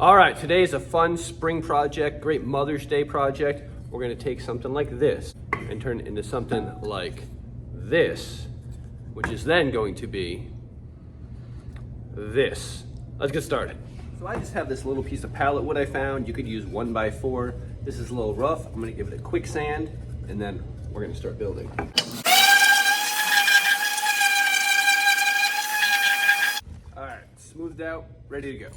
All right, today's a fun spring project, great Mother's Day project. We're gonna take something like this and turn it into something like this, which is then going to be this. Let's get started. So I just have this little piece of pallet wood I found. You could use 1x4. This is a little rough. I'm gonna give it a quick sand and then we're gonna start building. All right, smoothed out, ready to go.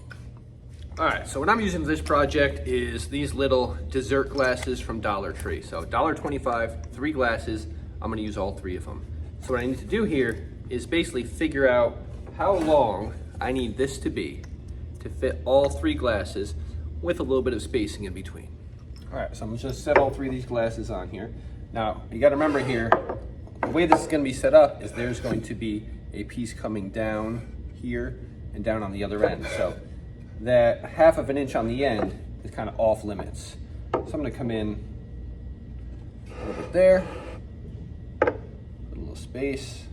All right, so what I'm using for this project is these little dessert glasses from Dollar Tree. So $1.25, 3 glasses. I'm gonna use all 3 of them. So what I need to do here is basically figure out how long I need this to be to fit all 3 glasses with a little bit of spacing in between. All right, so I'm just set all 3 of these glasses on here. Now, you gotta remember here, the way this is gonna be set up is there's going to be a piece coming down here and down on the other end. So that 1/2 inch on the end is kind of off limits. So I'm gonna come in a little bit there, put a little space,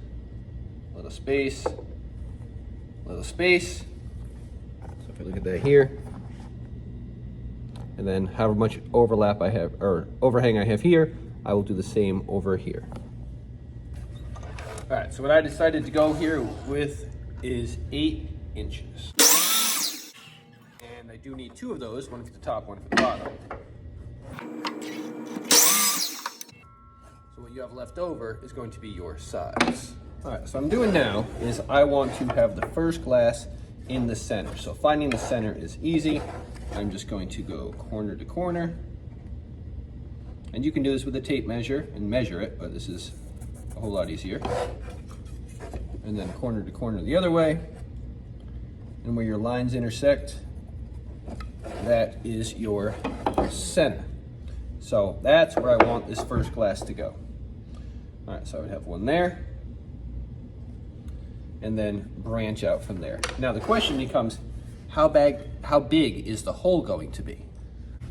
a little space, a little space. So if I look at that here, and then however much overlap I have, or overhang I have here, I will do the same over here. All right, so what I decided to go here with is 8 inches. And I do need 2 of those, one for the top, one for the bottom. So what you have left over is going to be your size. All right, so what I'm doing now is I want to have the first glass in the center. So finding the center is easy. I'm just going to go corner to corner. And you can do this with a tape measure and measure it, but this is a whole lot easier. And then corner to corner the other way. And where your lines intersect, that is your center. So that's where I want this first glass to go. All right, so I would have one there, and then branch out from there. Now the question becomes, how big is the hole going to be?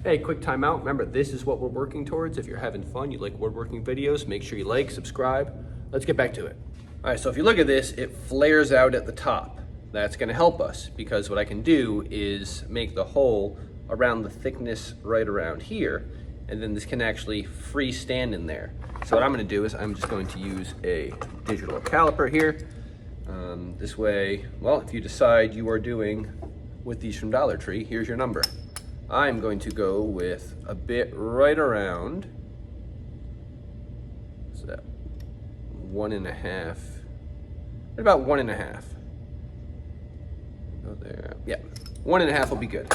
Hey, quick timeout. Remember, this is what we're working towards. If you're having fun, you like woodworking videos, make sure you like, subscribe. Let's get back to it. All right, so if you look at this, it flares out at the top. That's gonna help us because what I can do is make the hole around the thickness right around here, and then this can actually freestand in there. So what I'm gonna do is I'm just going to use a digital caliper here. This way, well, if you decide you are doing with these from Dollar Tree, here's your number. I'm going to go with a bit right around, what's that, 1.5, about 1.5. Go there, yeah, 1.5 will be good.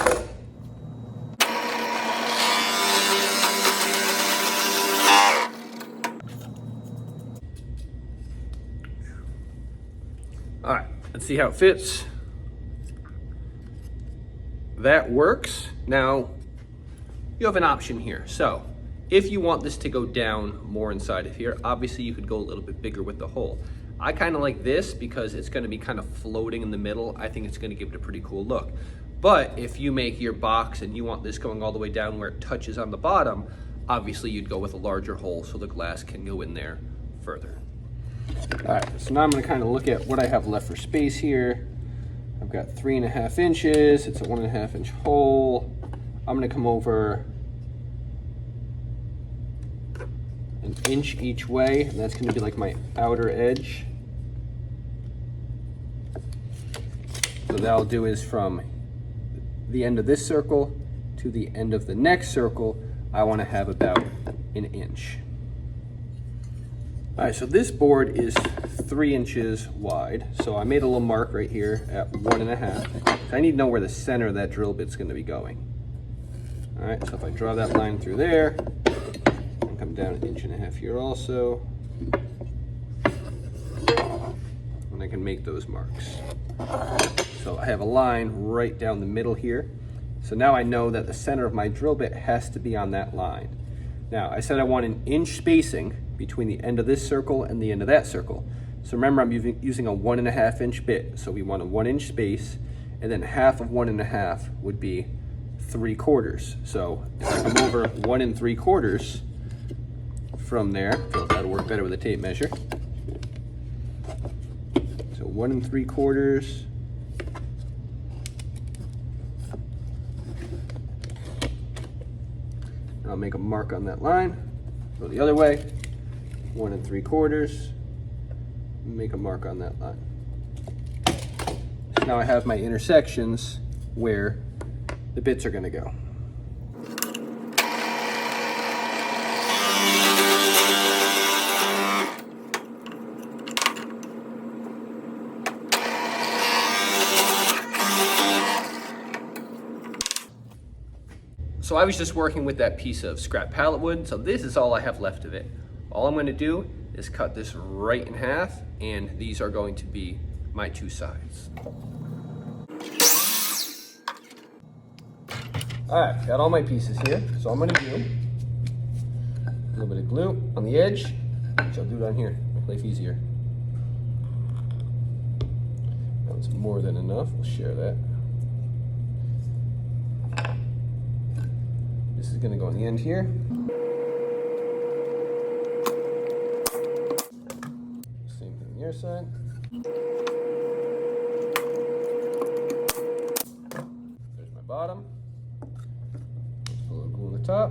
All right, let's see how it fits. That works. Now, you have an option here. So, if you want this to go down more inside of here, obviously you could go a little bit bigger with the hole. I kind of like this because it's going to be kind of floating in the middle. I think it's going to give it a pretty cool look. But if you make your box and you want this going all the way down where it touches on the bottom, obviously you'd go with a larger hole so the glass can go in there further. All right, so now I'm going to kind of look at what I have left for space here. I've got 3.5 inches. It's a 1.5 inch hole. I'm going to come over 1 inch each way, and that's going to be like my outer edge. So what I'll do is from the end of this circle to the end of the next circle, I want to have about 1 inch. All right, so this board is 3 inches wide. So I made a little mark right here at 1.5. So I need to know where the center of that drill bit's going to be going. All right, so if I draw that line through there, and come down 1.5 inches here also, and I can make those marks. So I have a line right down the middle here. So now I know that the center of my drill bit has to be on that line. Now, I said I want 1 inch spacing between the end of this circle and the end of that circle. So remember, I'm using a 1.5 inch bit. So we want a 1 inch space, and then 1/2 of 1.5 would be 3/4. So if I come over 1 3/4 from there, so that'll work better with a tape measure. So 1 3/4 I'll make a mark on that line. Go the other way, 1 3/4. Make a mark on that line. So now I have my intersections where the bits are going to go. So I was just working with that piece of scrap pallet wood, so this is all I have left of it. All I'm going to do is cut this right in half, and these are going to be my 2 sides. All right, got all my pieces here, so I'm going to do a little bit of glue on the edge, which I'll do down here, make life easier. That's more than enough, we'll share that. This is going to go on the end here. Same thing on your side. There's my bottom. Let's put a little glue on the top.